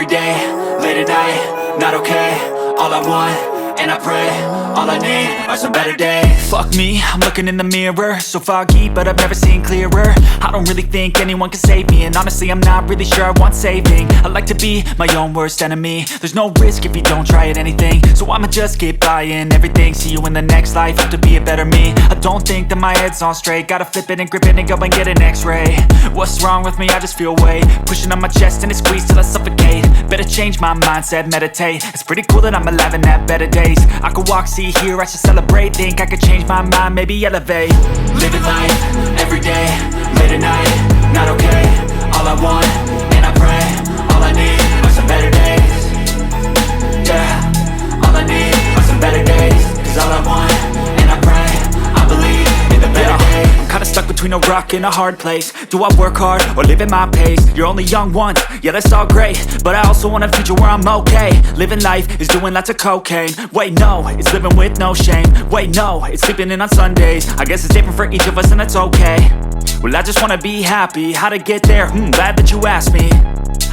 every day, late at night, not okay. All I want, and I pray, all I need are some better days. Fuck me, I'm looking in the mirror, so foggy, but I've never seen clearer. I don't really think anyone can save me, and honestly I'm not really sure I want saving. I like to be my own worst enemy. There's no risk if you don't try at anything, so I'ma just keep buying everything. See you in the next life, have to be a better me. I don't think that my head's on straight, gotta flip it and grip it and go and get an x-ray. What's wrong with me? I just feel weight pushing on my chest and it squeezes till I suffocate. Better change my mindset, meditate. It's pretty cool that I'm alive and have better days. I could walk, see, hear, I should celebrate. Think I could change my mind, maybe elevate. Living life, every day, late at night, not okay. All I want, and I pray, all I need are some better days. Yeah, all I need are some better days. Cause all I want, and I pray, I believe in the better days. I'm kinda stuck between a rock and a hard place. Do I work hard or live at my pace? You're only young once, yeah that's all great, but I also want a future where I'm okay. Living life is doing lots of cocaine. Wait no, it's living with no shame. Wait no, it's sleeping in on Sundays. I guess it's different for each of us and that's okay. Well I just wanna be happy, how to get there? Glad that you asked me.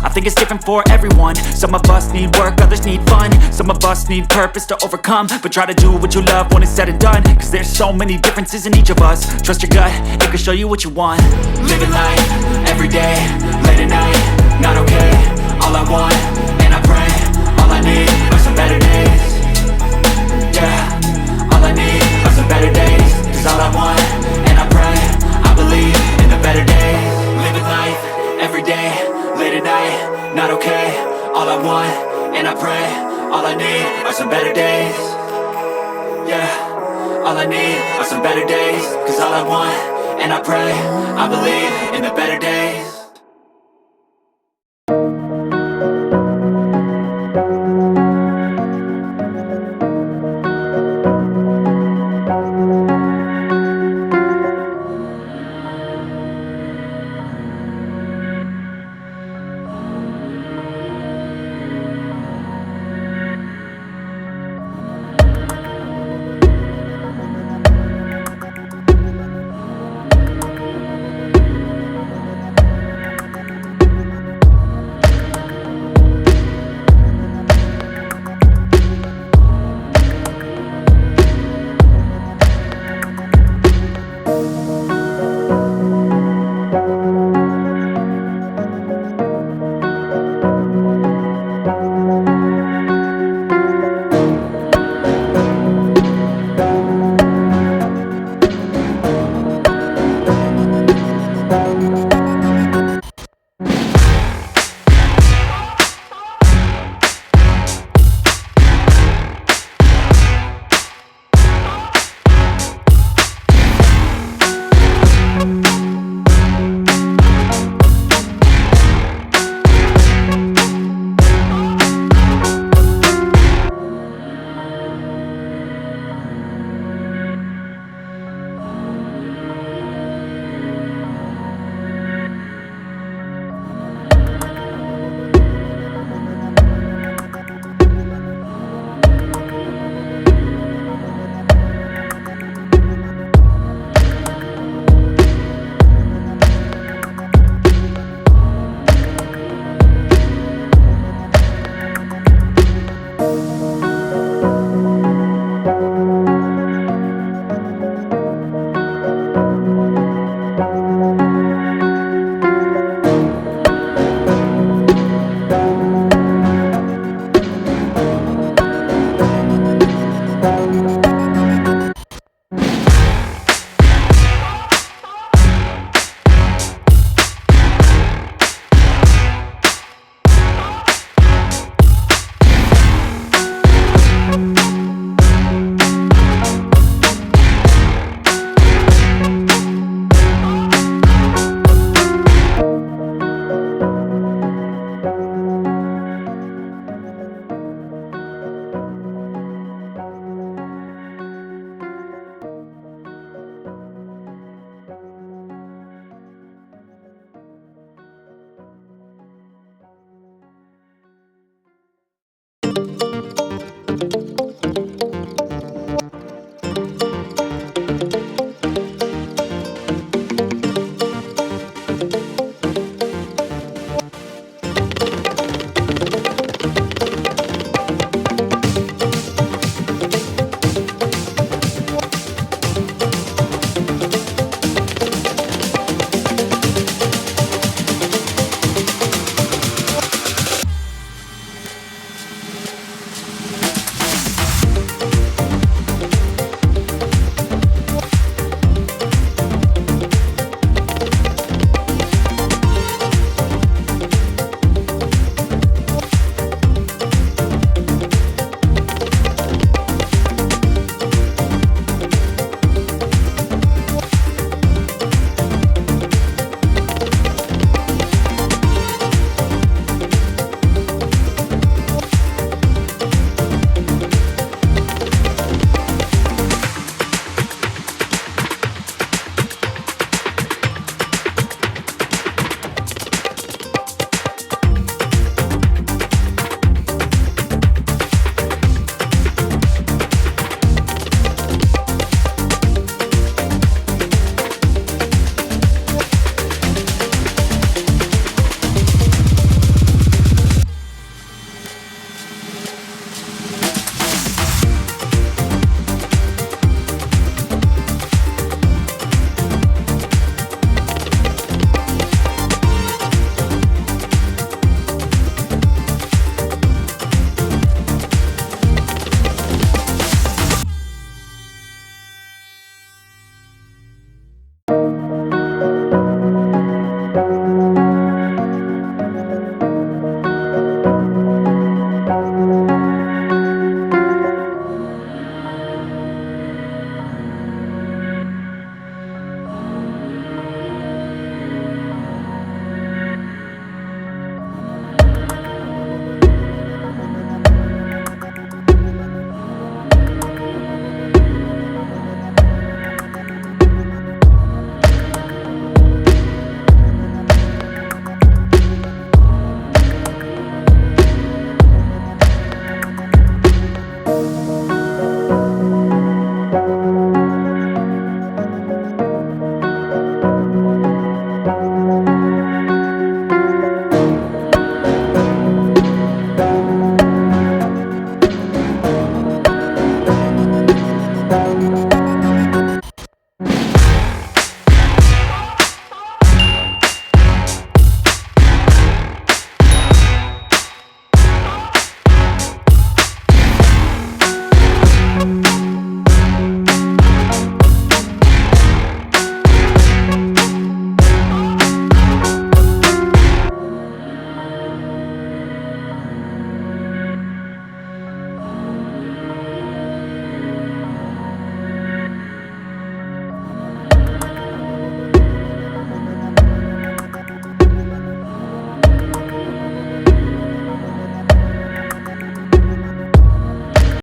I think it's different for everyone. Some of us need work, others need fun. Some of us need purpose to overcome. But try to do what you love when it's said and done. Cause there's so many differences in each of us. Trust your gut, it can show you what you want. Living life, every day, late at night, not okay. All I want, and I pray, all I need are some better days. Yeah, all I need are some better days. Cause all I want, and I pray, I believe in the better days. Living life, every day, late at night, not okay. All I want, and I pray, all I need are some better days. Yeah, all I need are some better days. Cause all I want, and I pray, I believe in the better days.